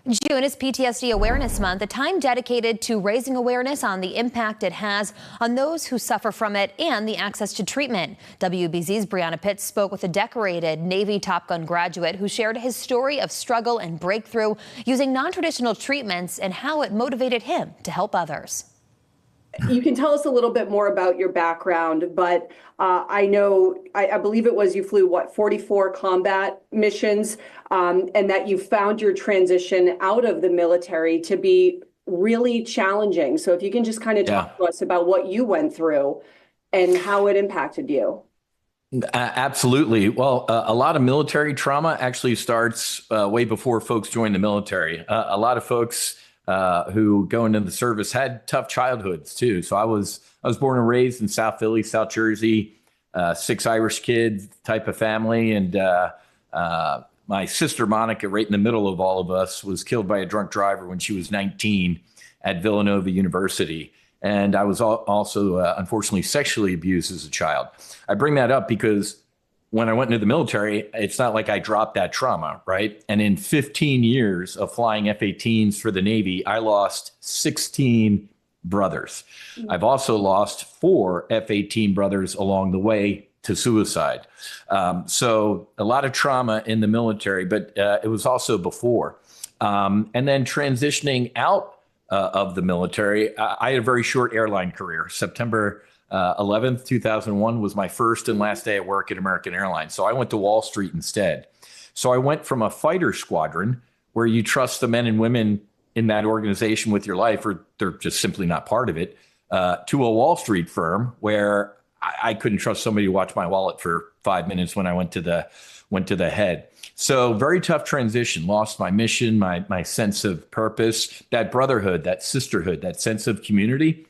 June is PTSD Awareness Month, a time dedicated to raising awareness on the impact it has on those who suffer from it and the access to treatment. WBZ's Brianna Pitts spoke with a decorated Navy Top Gun graduate who shared his story of struggle and breakthrough using non-traditional treatments and how it motivated him to help others. You can tell us a little bit more about your background, but I believe it was you flew, 44 combat missions, and that you found your transition out of the military to be really challenging. So if you can just kind of talk to us about what you went through and how it impacted you. Absolutely. Well, a lot of military trauma actually starts way before folks join the military. A lot of folks who go into the service had tough childhoods too. So I was born and raised in South Philly, South Jersey, 6 Irish kids type of family. And my sister Monica, right in the middle of all of us, was killed by a drunk driver when she was 19 at Villanova University. And I was also unfortunately sexually abused as a child. I bring that up because when I went into the military, it's not like I dropped that trauma, right? And in 15 years of flying F-18s for the Navy, I lost 16 brothers. I've also lost 4 F-18 brothers along the way to suicide. So a lot of trauma in the military, but it was also before. And then transitioning out of the military, I had a very short airline career. September 11th, 2001 was my first and last day at work at American Airlines. So I went to Wall Street instead. So I went from a fighter squadron where you trust the men and women in that organization with your life, or they're just simply not part of it, to a Wall Street firm where I couldn't trust somebody to watch my wallet for 5 minutes when I went to the head. So very tough transition, lost my mission, my sense of purpose, that brotherhood, that sisterhood, that sense of community.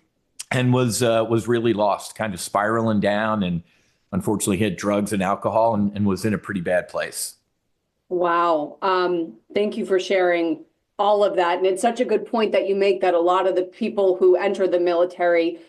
And was really lost, kind of spiraling down, and unfortunately hit drugs and alcohol and was in a pretty bad place. Wow. Thank you for sharing all of that. And it's such a good point that you make, that a lot of the people who enter the military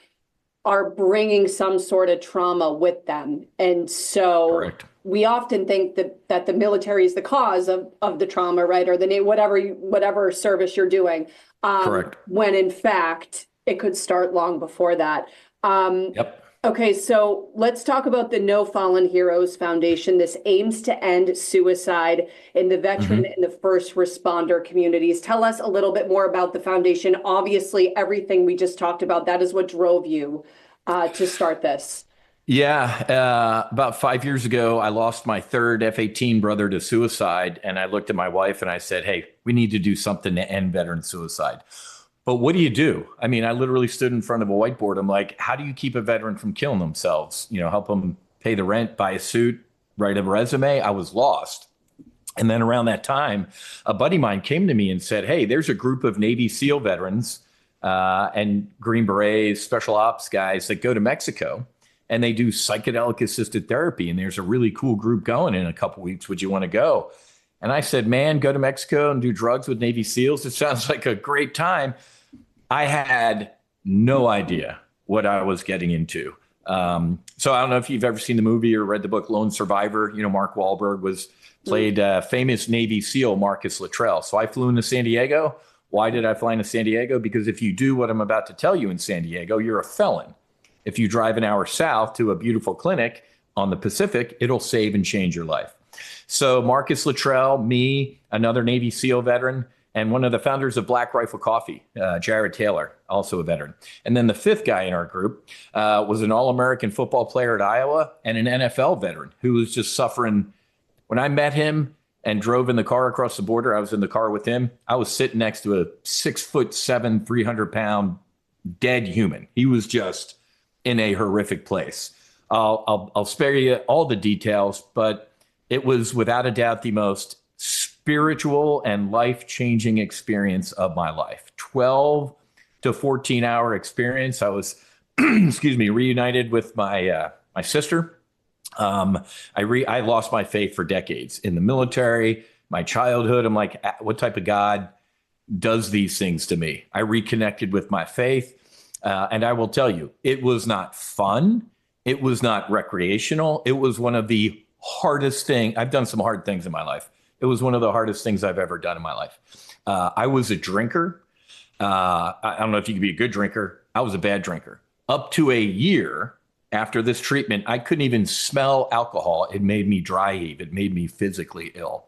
are bringing some sort of trauma with them. And so Correct. We often think that the military is the cause of the trauma, right? Or whatever service you're doing. Correct. When in fact, it could start long before that. Yep. Okay, so let's talk about the No Fallen Heroes Foundation. This aims to end suicide in the veteran and the first responder communities. Tell us a little bit more about the foundation. Obviously, everything we just talked about, that is what drove you to start this. Yeah, about 5 years ago, I lost my 3rd F-18 brother to suicide. And I looked at my wife and I said, hey, we need to do something to end veteran suicide. But what do you do? I mean, I literally stood in front of a whiteboard. I'm like, how do you keep a veteran from killing themselves? You know, help them pay the rent, buy a suit, write a resume. I was lost. And then around that time, a buddy of mine came to me and said, hey, there's a group of Navy SEAL veterans and Green Berets, special ops guys that go to Mexico and they do psychedelic assisted therapy. And there's a really cool group going in a couple weeks. Would you want to go? And I said, man, go to Mexico and do drugs with Navy SEALs. It sounds like a great time. I had no idea what I was getting into. So I don't know if you've ever seen the movie or read the book Lone Survivor. You know, Mark Wahlberg played famous Navy SEAL Marcus Luttrell. So I flew into San Diego. Why did I fly into San Diego? Because if you do what I'm about to tell you in San Diego, you're a felon. If you drive an hour south to a beautiful clinic on the Pacific, it'll save and change your life. So Marcus Luttrell, me, another Navy SEAL veteran, and one of the founders of Black Rifle Coffee, Jared Taylor, also a veteran. And then the 5th guy in our group was an All-American football player at Iowa and an NFL veteran who was just suffering. When I met him and drove in the car across the border, I was in the car with him. I was sitting next to a 6'7", 300-pound dead human. He was just in a horrific place. I'll spare you all the details, but it was without a doubt the most spiritual and life-changing experience of my life. 12 to 14-hour experience. I was, reunited with my sister. I lost my faith for decades in the military, my childhood. I'm like, what type of God does these things to me? I reconnected with my faith. And I will tell you, it was not fun. It was not recreational. It was one of the hardest things. I've done some hard things in my life. It was one of the hardest things I've ever done in my life. I was a drinker. I don't know if you could be a good drinker. I was a bad drinker. Up to a year after this treatment, I couldn't even smell alcohol. It made me dry heave. It made me physically ill.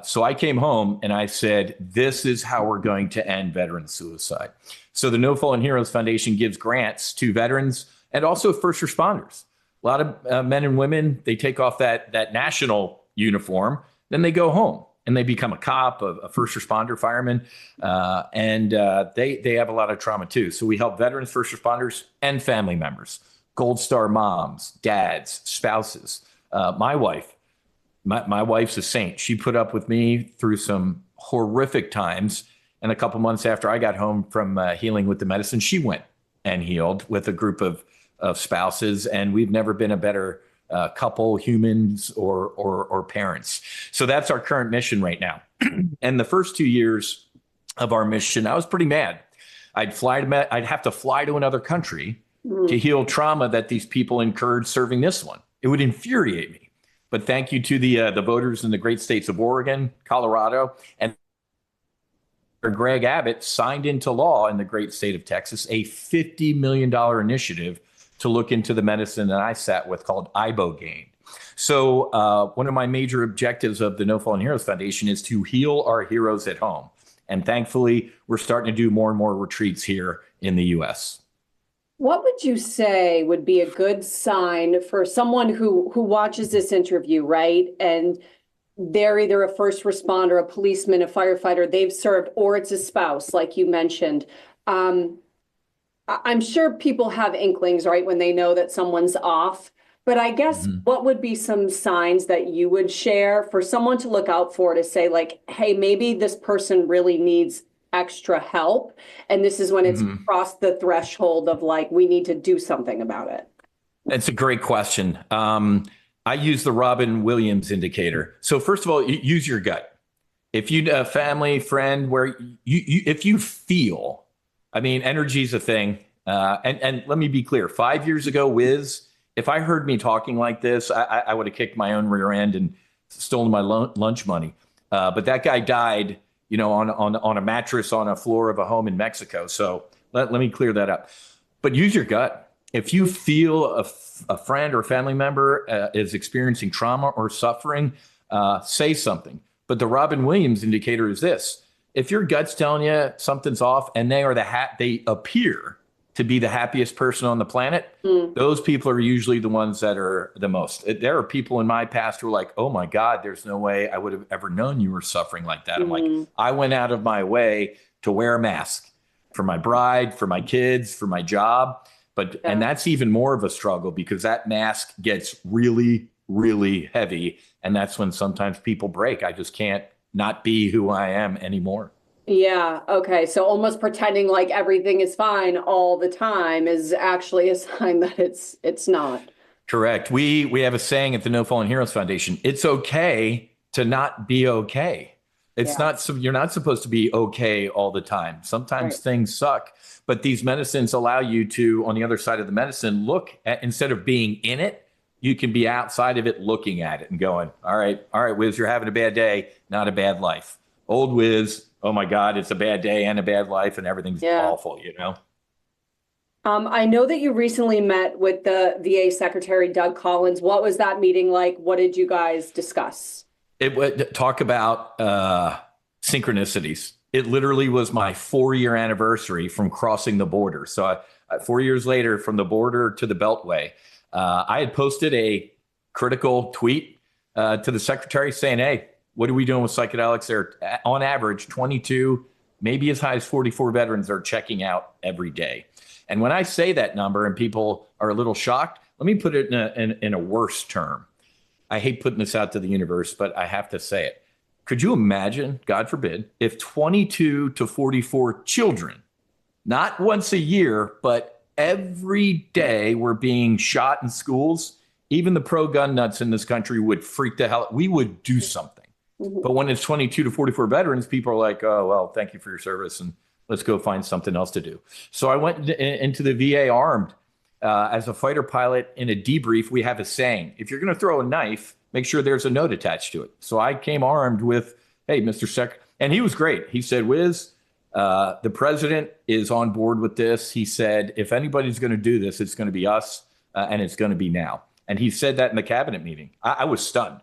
So I came home and I said, this is how we're going to end veteran suicide. So the No Fallen Heroes Foundation gives grants to veterans and also first responders. A lot of men and women, they take off that national uniform, then they go home and they become a cop, a first responder, fireman, and they have a lot of trauma too. So we help veterans, first responders, and family members. Gold Star moms, dads, spouses. My wife, my wife's a saint. She put up with me through some horrific times. And a couple months after I got home from healing with the medicine, she went and healed with a group of spouses. And we've never been a better couple, humans, or parents. So that's our current mission right now. And the first 2 years of our mission, I was pretty mad. I'd have to fly to another country to heal trauma that these people incurred serving this one. It would infuriate me. But thank you to the voters in the great states of Oregon, Colorado, and Greg Abbott signed into law in the great state of Texas a $50 million initiative to look into the medicine that I sat with called ibogaine. So one of my major objectives of the No Fallen Heroes Foundation is to heal our heroes at home. And thankfully, we're starting to do more and more retreats here in the U.S. What would you say would be a good sign for someone who watches this interview, right? And they're either a first responder, a policeman, a firefighter, they've served, or it's a spouse, like you mentioned. I'm sure people have inklings, right, when they know that someone's off. But I guess what would be some signs that you would share for someone to look out for to say, like, hey, maybe this person really needs extra help, and this is when it's crossed the threshold of like, we need to do something about it? That's a great question. I use the Robin Williams indicator. So first of all, use your gut. If you a family, friend, where if you feel, I mean, energy is a thing. And let me be clear, 5 years ago, Whiz, if I heard me talking like this, I would have kicked my own rear end and stolen my lunch money. But that guy died, you know, on a mattress on a floor of a home in Mexico. So let me clear that up. But use your gut. If you feel a friend or a family member is experiencing trauma or suffering, say something. But the Robin Williams indicator is this: if your gut's telling you something's off, and they are they appear to be the happiest person on the planet, those people are usually the ones that are the most. There are people in my past who are like, oh my God, there's no way I would have ever known you were suffering like that. I'm like, I went out of my way to wear a mask for my bride, for my kids, for my job. And that's even more of a struggle because that mask gets really, really heavy. And that's when sometimes people break. I just can't not be who I am anymore. Yeah. Okay. So almost pretending like everything is fine all the time is actually a sign that it's not. Correct. We have a saying at the No Fallen Heroes Foundation: it's okay to not be okay. It's not, you're not supposed to be okay all the time. Sometimes things suck, but these medicines allow you to, on the other side of the medicine, look at, instead of being in it, you can be outside of it, looking at it and going, all right, Whiz, you're having a bad day, not a bad life. Old Whiz, oh my God, it's a bad day and a bad life and everything's awful, you know? I know that you recently met with the VA Secretary, Doug Collins. What was that meeting like? What did you guys discuss? It would talk about synchronicities. It literally was my 4-year anniversary from crossing the border. So 4 years later, from the border to the Beltway, I had posted a critical tweet to the secretary saying, hey, what are we doing with psychedelics? There, on average, 22, maybe as high as 44 veterans are checking out every day. And when I say that number and people are a little shocked, let me put it in a worse term. I hate putting this out to the universe, but I have to say it. Could you imagine, God forbid, if 22 to 44 children, not once a year, but every day were being shot in schools? Even the pro-gun nuts in this country would freak the hell out. We would do something. But when it's 22 to 44 veterans, people are like, oh, well, thank you for your service, and let's go find something else to do. So I went into the VA armed. as a fighter pilot in a debrief, we have a saying: if you're going to throw a knife, make sure there's a note attached to it. So I came armed with, hey, Mr. Sec, and he was great. He said, Whiz, the president is on board with this. He said, if anybody's going to do this, it's going to be us, and it's going to be now. And he said that in the cabinet meeting. I was stunned.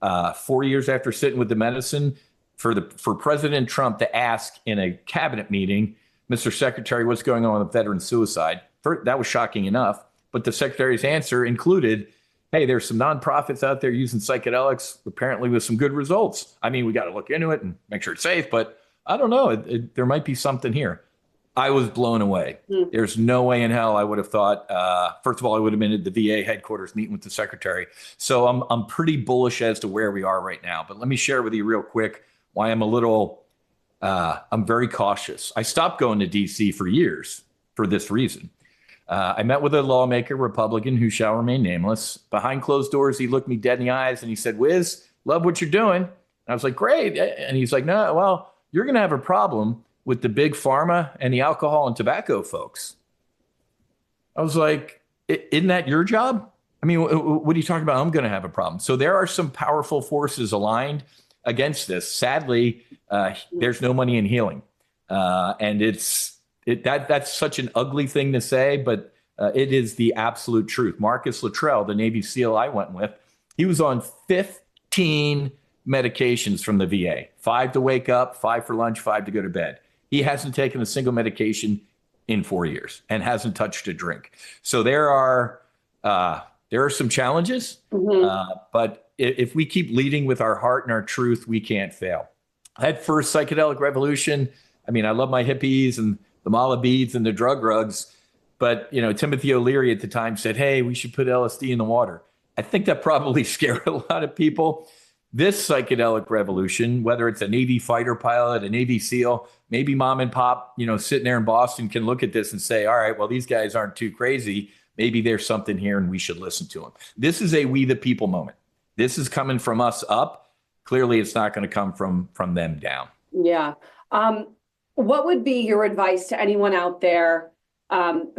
4 years after sitting with the medicine, for President Trump to ask in a cabinet meeting, Mr. Secretary, what's going on with veteran suicide? That was shocking enough. But the secretary's answer included, hey, there's some nonprofits out there using psychedelics, apparently with some good results. I mean, we got to look into it and make sure it's safe, but I don't know. There might be something here. I was blown away. There's no way in hell I would have thought, first of all, I would have been at the VA headquarters meeting with the secretary. So I'm pretty bullish as to where we are right now. But let me share with you real quick why I'm very cautious. I stopped going to DC for years for this reason. I met with a lawmaker, Republican, who shall remain nameless. Behind closed doors, he looked me dead in the eyes and he said, Whiz, love what you're doing. And I was like, great. And he's like, no, well, you're going to have a problem with the big pharma and the alcohol and tobacco folks. I was like, isn't that your job? I mean, what are you talking about? I'm going to have a problem. So there are some powerful forces aligned against this. Sadly, there's no money in healing. And that's such an ugly thing to say, but it is the absolute truth. Marcus Luttrell, the Navy SEAL I went with, he was on 15 medications from the VA, 5 to wake up, 5 for lunch, 5 to go to bed. He hasn't taken a single medication in 4 years and hasn't touched a drink. So there are some challenges, but if we keep leading with our heart and our truth, we can't fail. That first psychedelic revolution, I mean, I love my hippies and the mala beads and the drug rugs, but Timothy O'Leary at the time said, hey, we should put LSD in the water. I think that probably scared a lot of people. This psychedelic revolution, whether it's a Navy fighter pilot, a Navy SEAL, maybe mom and pop, sitting there in Boston can look at this and say, all right, well, these guys aren't too crazy. Maybe there's something here and we should listen to them. This is a we the people moment. This is coming from us up. Clearly, it's not going to come from them down. Yeah. What would be your advice to anyone out there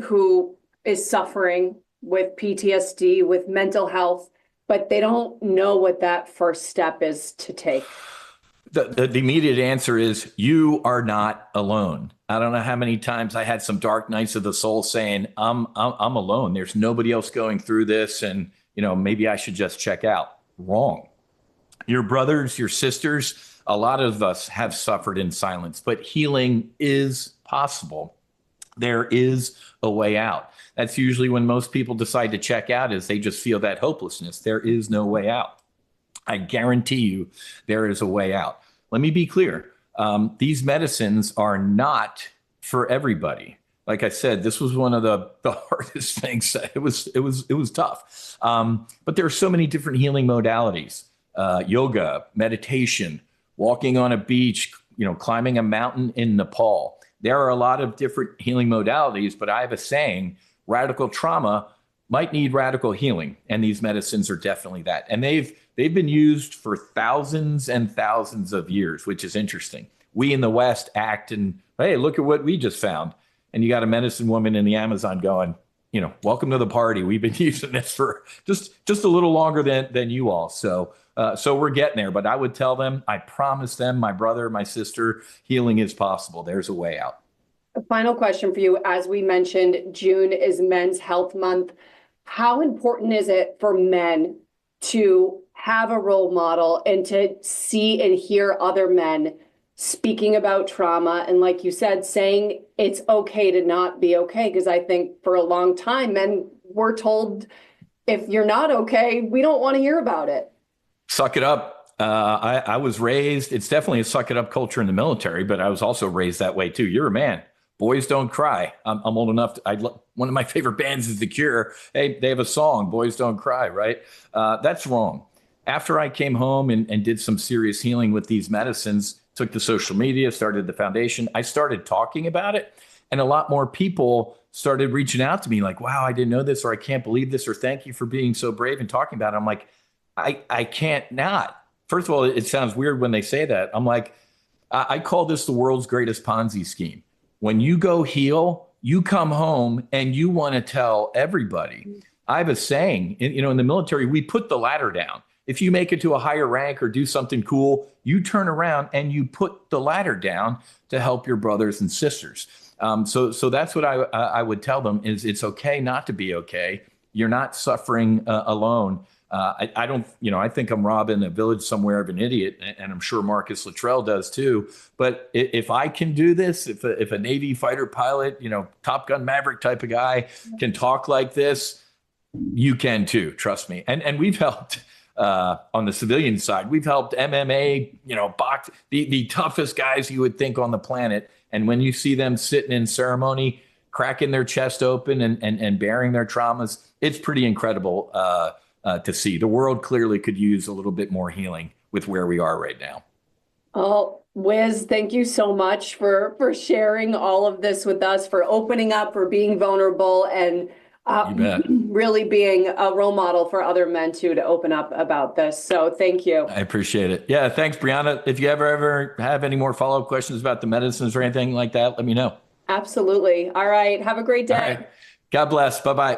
who is suffering with PTSD, with mental health, but they don't know what that first step is to take? The immediate answer is you are not alone. I don't know how many times I had some dark nights of the soul saying, I'm alone. There's nobody else going through this. And, maybe I should just check out. Wrong. Your brothers, your sisters, a lot of us have suffered in silence, but healing is possible. There is a way out. That's usually when most people decide to check out, is they just feel that hopelessness. There is no way out. I guarantee you there is a way out. Let me be clear. These medicines are not for everybody. Like I said, this was one of the hardest things. It was tough. But there are so many different healing modalities. Yoga, meditation, walking on a beach, climbing a mountain in Nepal. There are a lot of different healing modalities, but I have a saying, radical trauma might need radical healing. And these medicines are definitely that. And they've been used for thousands and thousands of years, which is interesting. We in the West act and, hey, look at what we just found. And you got a medicine woman in the Amazon going, welcome to the party. We've been using this for just a little longer than you all. So we're getting there. But I would tell them, I promise them, my brother, my sister, healing is possible. There's a way out. A final question for you. As we mentioned, June is Men's Health Month. How important is it for men to have a role model and to see and hear other men speaking about trauma? And like you said, saying it's okay to not be okay. Because I think for a long time, men were told, if you're not okay, we don't want to hear about it. Suck it up. I was raised, it's definitely a suck it up culture in the military, but I was also raised that way too. You're a man. Boys don't cry. I'm old enough. One of my favorite bands is The Cure. Hey, they have a song, Boys Don't Cry, right? That's wrong. After I came home and did some serious healing with these medicines, took to social media, started the foundation, I started talking about it. And a lot more people started reaching out to me like, wow, I didn't know this, or I can't believe this, or thank you for being so brave and talking about it. I'm like, I can't not. First of all, it sounds weird when they say that. I'm like, I call this the world's greatest Ponzi scheme. When you go heal, you come home and you want to tell everybody. I have a saying, in the military, we put the ladder down. If you make it to a higher rank or do something cool, you turn around and you put the ladder down to help your brothers and sisters. So that's what I would tell them is it's okay not to be okay. You're not suffering alone. I don't, I think I'm robbing a village somewhere of an idiot, and I'm sure Marcus Luttrell does too. But if I can do this, if a Navy fighter pilot, Top Gun Maverick type of guy can talk like this, you can too. Trust me. And we've helped on the civilian side. We've helped MMA, box the toughest guys you would think on the planet. And when you see them sitting in ceremony, cracking their chest open and bearing their traumas, it's pretty incredible to see. The world clearly could use a little bit more healing with where we are right now. Oh, Whiz, thank you so much for sharing all of this with us, for opening up, for being vulnerable, and really being a role model for other men too, to open up about this. So thank you. I appreciate it. Yeah, thanks, Brianna. If you ever have any more follow-up questions about the medicines or anything like that, let me know. Absolutely. All right. Have a great day. All right. God bless. Bye-bye.